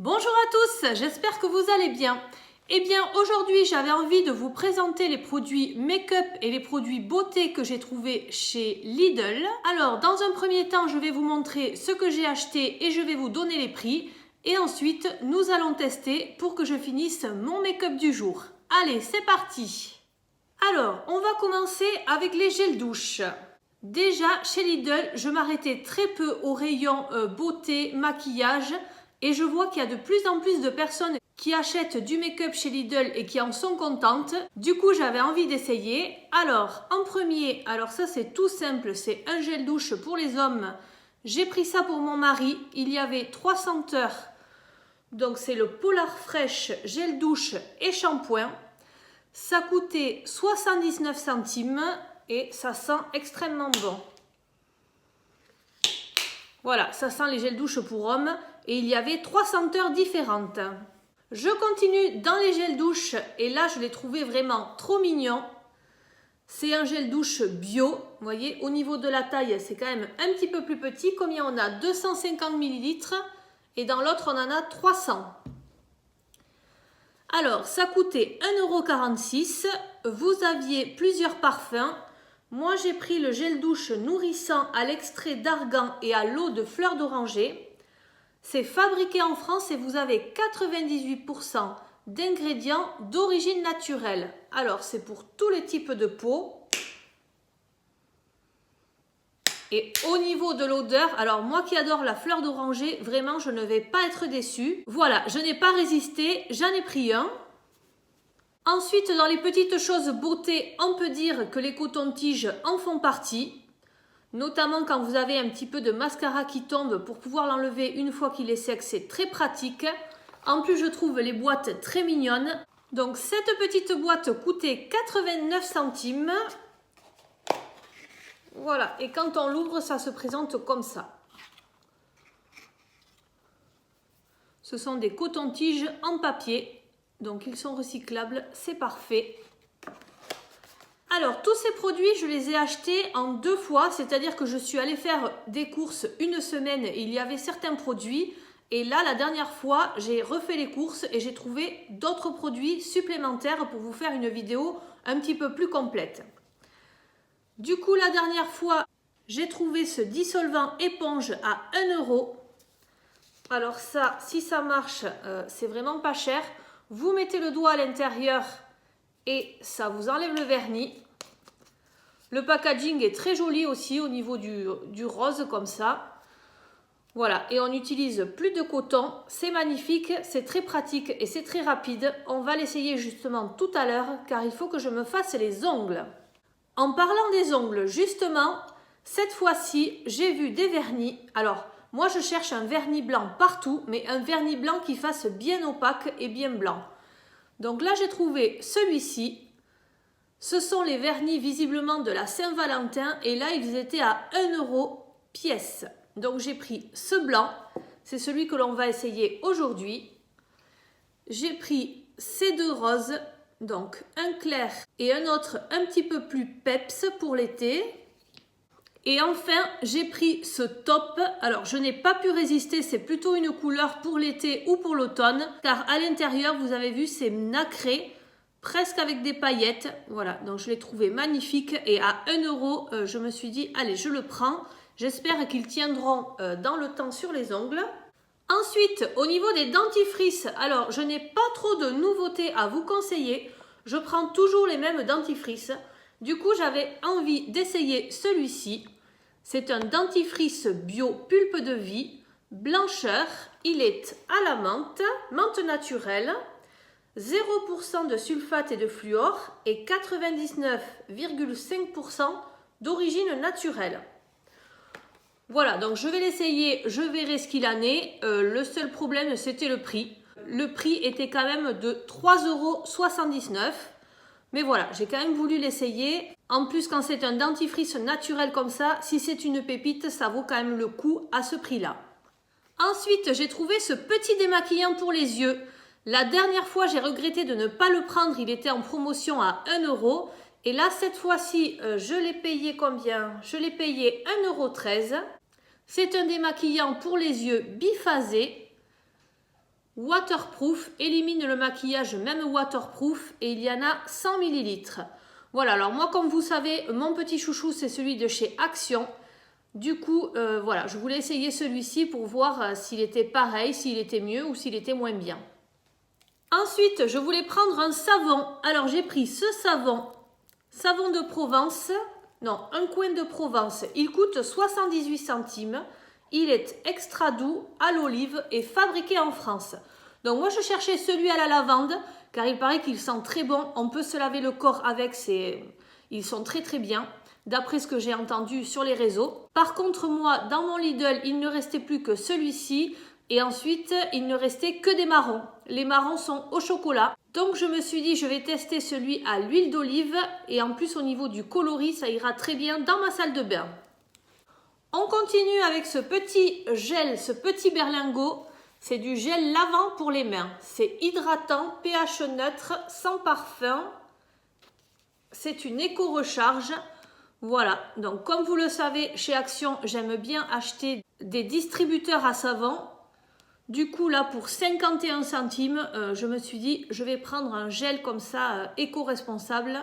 Bonjour à tous, j'espère que vous allez bien. Eh bien, aujourd'hui, j'avais envie de vous présenter les produits make-up et les produits beauté que j'ai trouvés chez Lidl. Alors, dans un premier temps, je vais vous montrer ce que j'ai acheté et je vais vous donner les prix. Et ensuite, nous allons tester pour que je finisse mon make-up du jour. Allez, c'est parti! Alors, on va commencer avec les gels douche. Déjà, chez Lidl, je m'arrêtais très peu au rayon beauté, maquillage. Et je vois qu'il y a de plus en plus de personnes qui achètent du make-up chez Lidl et qui en sont contentes. Du coup, j'avais envie d'essayer. Alors, en premier, alors ça c'est tout simple, c'est un gel douche pour les hommes. J'ai pris ça pour mon mari. Il y avait 3 senteurs. Donc c'est le Polar Fresh gel douche et shampoing. Ça coûtait 79 centimes et ça sent extrêmement bon. Voilà, ça sent les gels douche pour hommes. Et il y avait 3 senteurs différentes. Je continue dans les gels douche et là je l'ai trouvé vraiment trop mignon. C'est un gel douche bio. Vous voyez, au niveau de la taille, c'est quand même un petit peu plus petit. Combien on a? 250 ml et dans l'autre on en a 300. Alors, ça coûtait 1,46 €. Vous aviez plusieurs parfums. Moi, j'ai pris le gel douche nourrissant à l'extrait d'argan et à l'eau de fleur d'oranger. C'est fabriqué en France et vous avez 98% d'ingrédients d'origine naturelle. Alors, c'est pour tous les types de peau. Et au niveau de l'odeur, alors moi qui adore la fleur d'oranger, vraiment, je ne vais pas être déçue. Voilà, je n'ai pas résisté, j'en ai pris un. Ensuite, dans les petites choses beauté, on peut dire que les cotons-tiges en font partie. Notamment quand vous avez un petit peu de mascara qui tombe, pour pouvoir l'enlever une fois qu'il est sec, c'est très pratique. En plus, je trouve les boîtes très mignonnes. Donc cette petite boîte coûtait 89 centimes. Voilà, et quand on l'ouvre, ça se présente comme ça. Ce sont des cotons-tiges en papier, donc ils sont recyclables, c'est parfait. Alors, tous ces produits, je les ai achetés en 2 fois, c'est-à-dire que je suis allée faire des courses une semaine et il y avait certains produits. Et là, la dernière fois, j'ai refait les courses et j'ai trouvé d'autres produits supplémentaires pour vous faire une vidéo un petit peu plus complète. Du coup, la dernière fois, j'ai trouvé ce dissolvant éponge à 1 €. Alors ça, si ça marche, c'est vraiment pas cher. Vous mettez le doigt à l'intérieur et ça vous enlève le vernis. Le packaging est très joli aussi au niveau du rose comme ça. Voilà, et on n'utilise plus de coton. C'est magnifique, c'est très pratique et c'est très rapide. On va l'essayer justement tout à l'heure car il faut que je me fasse les ongles. En parlant des ongles, justement, cette fois-ci, j'ai vu des vernis. Alors, moi je cherche un vernis blanc partout, mais un vernis blanc qui fasse bien opaque et bien blanc. Donc là, j'ai trouvé celui-ci. Ce sont les vernis visiblement de la Saint-Valentin et là, ils étaient à 1 € pièce. Donc j'ai pris ce blanc, c'est celui que l'on va essayer aujourd'hui. J'ai pris ces 2 roses, donc un clair et un autre un petit peu plus peps pour l'été. Et enfin, j'ai pris ce taupe. Alors, je n'ai pas pu résister, c'est plutôt une couleur pour l'été ou pour l'automne, car à l'intérieur, vous avez vu, c'est nacré, presque avec des paillettes. Voilà, donc je l'ai trouvé magnifique et à 1 €, je me suis dit, allez, je le prends. J'espère qu'ils tiendront dans le temps sur les ongles. Ensuite, au niveau des dentifrices, alors je n'ai pas trop de nouveautés à vous conseiller. Je prends toujours les mêmes dentifrices. Du coup, j'avais envie d'essayer celui-ci. C'est un dentifrice bio pulpe de vie, blancheur. Il est à la menthe, menthe naturelle, 0% de sulfate et de fluor et 99,5% d'origine naturelle. Voilà, donc je vais l'essayer, je verrai ce qu'il en est. Le seul problème, c'était le prix. Le prix était quand même de 3,79 €. Mais voilà, j'ai quand même voulu l'essayer. En plus, quand c'est un dentifrice naturel comme ça, si c'est une pépite, ça vaut quand même le coup à ce prix-là. Ensuite, j'ai trouvé ce petit démaquillant pour les yeux. La dernière fois, j'ai regretté de ne pas le prendre. Il était en promotion à 1 €. Et là, cette fois-ci, je l'ai payé combien? Je l'ai payé 1,13 €. C'est un démaquillant pour les yeux biphasé. waterproof, élimine le maquillage même waterproof et il y en a 100 ml. Voilà, alors moi comme vous savez, mon petit chouchou c'est celui de chez Action. Du coup, voilà, je voulais essayer celui-ci pour voir s'il était pareil, s'il était mieux ou s'il était moins bien. Ensuite, je voulais prendre un savon. Alors j'ai pris ce savon, savon de Provence, non, un coin de Provence. Il coûte 78 centimes. Il est extra doux, à l'olive et fabriqué en France. Donc moi je cherchais celui à la lavande car il paraît qu'il sent très bon. On peut se laver le corps avec, ils sont très très bien d'après ce que j'ai entendu sur les réseaux. Par contre moi dans mon Lidl il ne restait plus que celui-ci et ensuite il ne restait que des marrons. Les marrons sont au chocolat. Donc je me suis dit je vais tester celui à l'huile d'olive et en plus au niveau du coloris ça ira très bien dans ma salle de bain. On continue avec ce petit gel, ce petit berlingot. C'est du gel lavant pour les mains. C'est hydratant, pH neutre, sans parfum. C'est une éco-recharge. Voilà, donc comme vous le savez, chez Action, j'aime bien acheter des distributeurs à savon. Du coup, là, pour 51 centimes, je me suis dit, je vais prendre un gel comme ça, éco-responsable,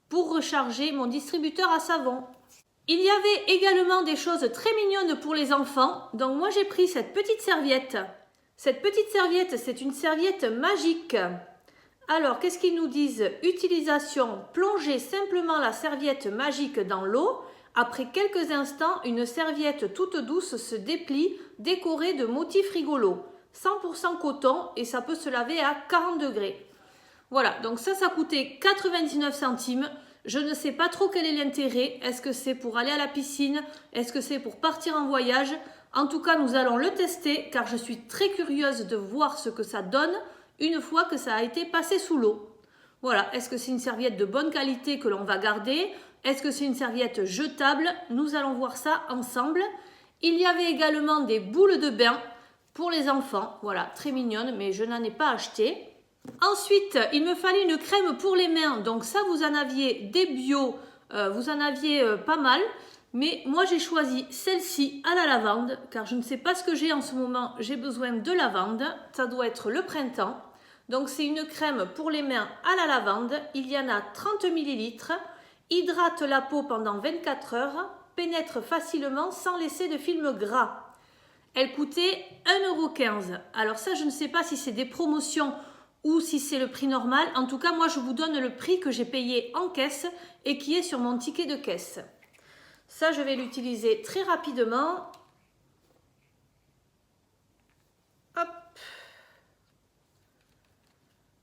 pour recharger mon distributeur à savon. Il y avait également des choses très mignonnes pour les enfants. Donc moi j'ai pris cette petite serviette. Cette petite serviette, c'est une serviette magique. Alors qu'est-ce qu'ils nous disent? Utilisation, plongez simplement la serviette magique dans l'eau. Après quelques instants, une serviette toute douce se déplie, décorée de motifs rigolos. 100% coton et ça peut se laver à 40 degrés. Voilà, donc ça coûtait 99 centimes. Je ne sais pas trop quel est l'intérêt. Est-ce que c'est pour aller à la piscine? Est-ce que c'est pour partir en voyage? En tout cas, nous allons le tester car je suis très curieuse de voir ce que ça donne une fois que ça a été passé sous l'eau. Voilà, est-ce que c'est une serviette de bonne qualité que l'on va garder? Est-ce que c'est une serviette jetable? Nous allons voir ça ensemble. Il y avait également des boules de bain pour les enfants. Voilà, très mignonnes, mais je n'en ai pas acheté. Ensuite, il me fallait une crème pour les mains. Donc ça, vous en aviez des bio, vous en aviez pas mal. Mais moi, j'ai choisi celle-ci à la lavande, car je ne sais pas ce que j'ai en ce moment. J'ai besoin de lavande. Ça doit être le printemps. Donc c'est une crème pour les mains à la lavande. Il y en a 30 ml. Hydrate la peau pendant 24 heures. Pénètre facilement sans laisser de film gras. Elle coûtait 1,15 €. Alors ça, je ne sais pas si c'est des promotions ou si c'est le prix normal. En tout cas, moi, je vous donne le prix que j'ai payé en caisse et qui est sur mon ticket de caisse. Ça, je vais l'utiliser très rapidement. Hop.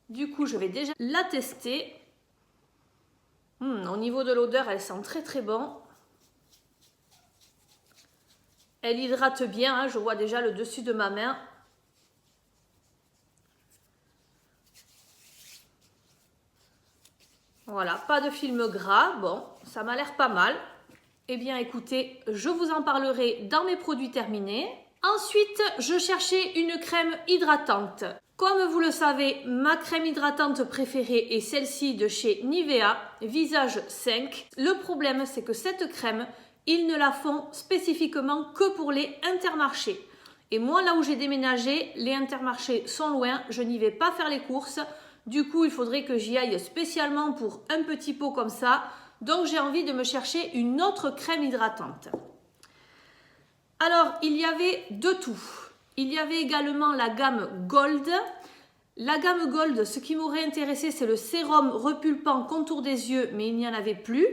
Du coup, je vais déjà la tester. Au niveau de l'odeur, elle sent très très bon. Elle hydrate bien, hein, je vois déjà le dessus de ma main. Voilà, pas de film gras. Bon, ça m'a l'air pas mal. Eh bien, écoutez, je vous en parlerai dans mes produits terminés. Ensuite, je cherchais une crème hydratante. Comme vous le savez, ma crème hydratante préférée est celle-ci de chez Nivea, Visage 5. Le problème, c'est que cette crème, ils ne la font spécifiquement que pour les Intermarchés. Et moi, là où j'ai déménagé, les Intermarchés sont loin, je n'y vais pas faire les courses. Du coup, il faudrait que j'y aille spécialement pour un petit pot comme ça. Donc, j'ai envie de me chercher une autre crème hydratante. Alors, il y avait de tout. Il y avait également la gamme Gold. La gamme Gold, ce qui m'aurait intéressé, c'est le sérum repulpant contour des yeux, mais il n'y en avait plus.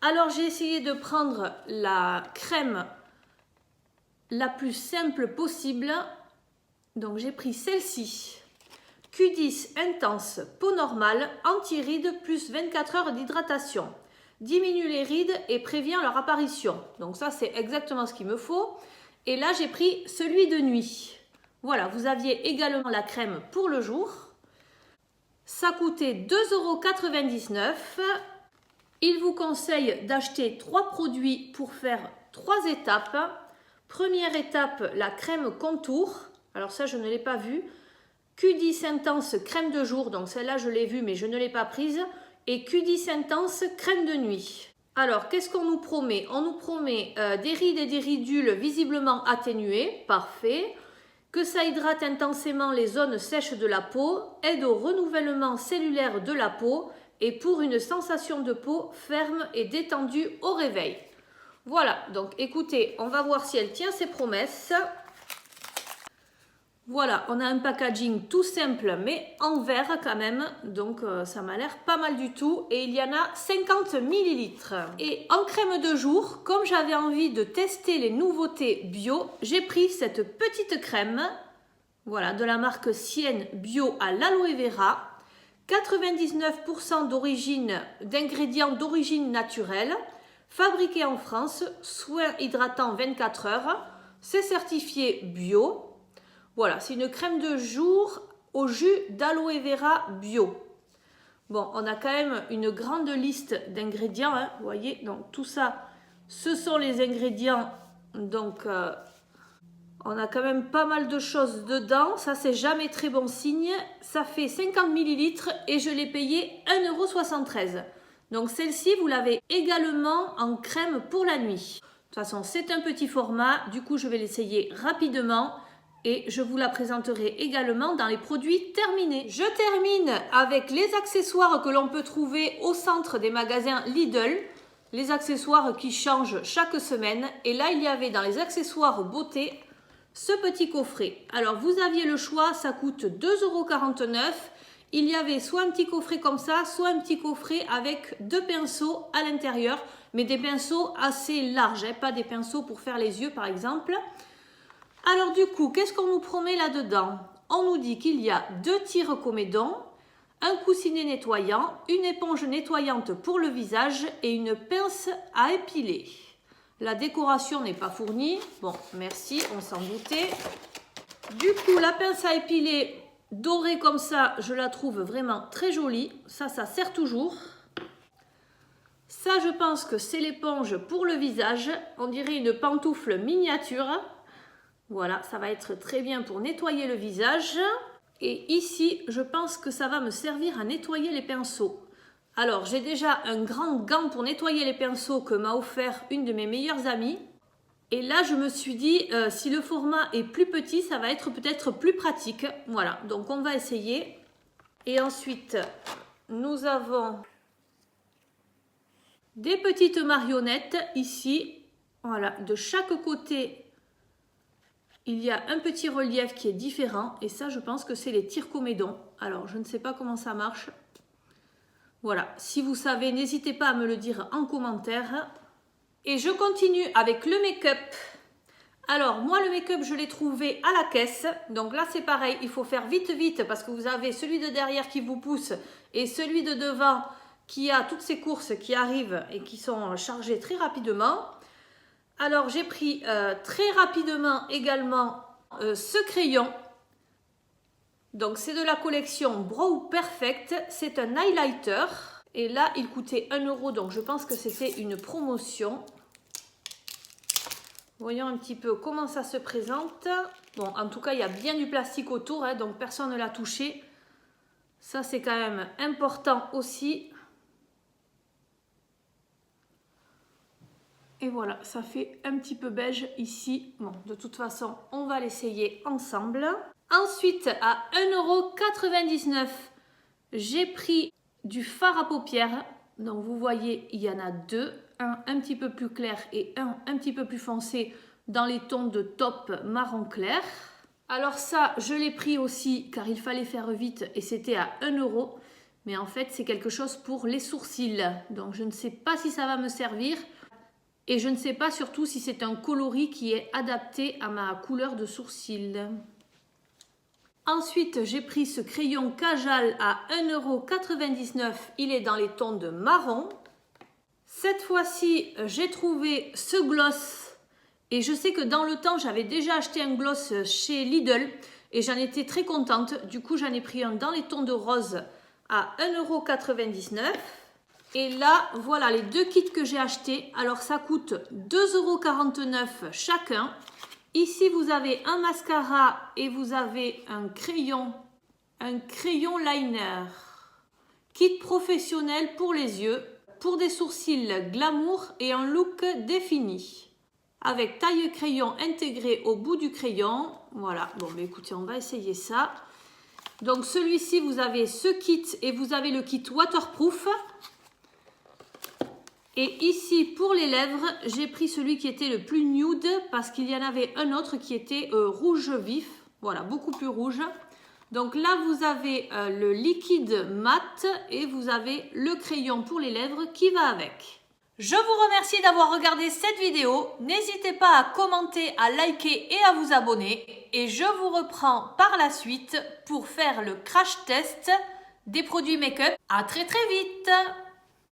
Alors, j'ai essayé de prendre la crème la plus simple possible. Donc, j'ai pris celle-ci. Q10 Intense, peau normale, anti-rides plus 24 heures d'hydratation. Diminue les rides et prévient leur apparition. Donc ça, c'est exactement ce qu'il me faut. Et là, j'ai pris celui de nuit. Voilà, vous aviez également la crème pour le jour. Ça coûtait 2,99 €. Il vous conseille d'acheter 3 produits pour faire 3 étapes. Première étape, la crème contour. Alors ça, je ne l'ai pas vue. Q10 Intense crème de jour, donc celle-là je l'ai vue mais je ne l'ai pas prise. Et Q10 Intense crème de nuit. Alors qu'est-ce qu'on nous promet? On nous promet des rides et des ridules visiblement atténuées, parfait. que ça hydrate intensément les zones sèches de la peau, aide au renouvellement cellulaire de la peau et pour une sensation de peau ferme et détendue au réveil. Voilà, donc écoutez, on va voir si elle tient ses promesses. Voilà, on a un packaging tout simple mais en verre quand même, donc ça m'a l'air pas mal du tout et il y en a 50 ml. Et en crème de jour, comme j'avais envie de tester les nouveautés bio, j'ai pris cette petite crème, voilà, de la marque Sienne Bio à l'aloe vera, 99% d'ingrédients d'origine naturelle, fabriqué en France, soin hydratant 24 heures, c'est certifié bio. Voilà, c'est une crème de jour au jus d'aloe vera bio. Bon, on a quand même une grande liste d'ingrédients, hein, vous voyez, donc tout ça, ce sont les ingrédients, donc on a quand même pas mal de choses dedans, ça c'est jamais très bon signe, ça fait 50 ml et je l'ai payé 1,73 €. Donc celle-ci, vous l'avez également en crème pour la nuit. De toute façon, c'est un petit format, du coup je vais l'essayer rapidement. Et je vous la présenterai également dans les produits terminés. Je termine avec les accessoires que l'on peut trouver au centre des magasins Lidl. Les accessoires qui changent chaque semaine. Et là, il y avait dans les accessoires beauté ce petit coffret. Alors, vous aviez le choix, ça coûte 2,49 €. Il y avait soit un petit coffret comme ça, soit un petit coffret avec 2 pinceaux à l'intérieur. Mais des pinceaux assez larges, hein, pas des pinceaux pour faire les yeux par exemple. Alors du coup, qu'est-ce qu'on nous promet là-dedans? On nous dit qu'il y a 2 tire-comédons, un coussinet nettoyant, une éponge nettoyante pour le visage et une pince à épiler. La décoration n'est pas fournie. Bon, merci, on s'en doutait. Du coup, la pince à épiler dorée comme ça, je la trouve vraiment très jolie. Ça sert toujours. Ça, je pense que c'est l'éponge pour le visage. On dirait une pantoufle miniature. Voilà, ça va être très bien pour nettoyer le visage. Et ici, je pense que ça va me servir à nettoyer les pinceaux. Alors, j'ai déjà un grand gant pour nettoyer les pinceaux que m'a offert une de mes meilleures amies. Et là, je me suis dit, si le format est plus petit, ça va être peut-être plus pratique. Voilà, donc on va essayer. Et ensuite, nous avons des petites marionnettes ici. Voilà, de chaque côté, il y a un petit relief qui est différent et ça, je pense que c'est les tire-comédons. Alors, je ne sais pas comment ça marche. Voilà, si vous savez, n'hésitez pas à me le dire en commentaire. Et je continue avec le make-up. Alors, moi, le make-up, je l'ai trouvé à la caisse. Donc là, c'est pareil, il faut faire vite, vite parce que vous avez celui de derrière qui vous pousse et celui de devant qui a toutes ces courses qui arrivent et qui sont chargées très rapidement. Alors, j'ai pris très rapidement également ce crayon. Donc, c'est de la collection Brow Perfect. C'est un highlighter. Et là, il coûtait 1 €. Donc, je pense que c'était une promotion. Voyons un petit peu comment ça se présente. Bon, en tout cas, il y a bien du plastique autour. Hein, donc, personne ne l'a touché. Ça, c'est quand même important aussi. Et voilà, ça fait un petit peu beige ici. Bon, de toute façon, on va l'essayer ensemble. Ensuite, à 1,99 €, j'ai pris du fard à paupières. Donc, vous voyez, il y en a 2. Un petit peu plus clair et un petit peu plus foncé dans les tons de taupe marron clair. Alors ça, je l'ai pris aussi car il fallait faire vite et c'était à 1 €. Mais en fait, c'est quelque chose pour les sourcils. Donc, je ne sais pas si ça va me servir. Et je ne sais pas surtout si c'est un coloris qui est adapté à ma couleur de sourcils. Ensuite, j'ai pris ce crayon Kajal à 1,99 €. Il est dans les tons de marron. Cette fois-ci, j'ai trouvé ce gloss. Et je sais que dans le temps, j'avais déjà acheté un gloss chez Lidl. Et j'en étais très contente. Du coup, j'en ai pris un dans les tons de rose à 1,99 €. Et là, voilà les 2 kits que j'ai achetés. Alors, ça coûte 2,49 € chacun. Ici, vous avez un mascara et vous avez un crayon liner. Kit professionnel pour les yeux, pour des sourcils glamour et un look défini. Avec taille-crayon intégré au bout du crayon, Voilà, bon, mais écoutez, on va essayer ça. Donc, celui-ci, vous avez ce kit et vous avez le kit waterproof. Et ici, pour les lèvres, j'ai pris celui qui était le plus nude parce qu'il y en avait un autre qui était rouge vif. Voilà, beaucoup plus rouge. Donc là, vous avez le liquide mat et vous avez le crayon pour les lèvres qui va avec. Je vous remercie d'avoir regardé cette vidéo. N'hésitez pas à commenter, à liker et à vous abonner. Et je vous reprends par la suite pour faire le crash test des produits make-up. À très très vite!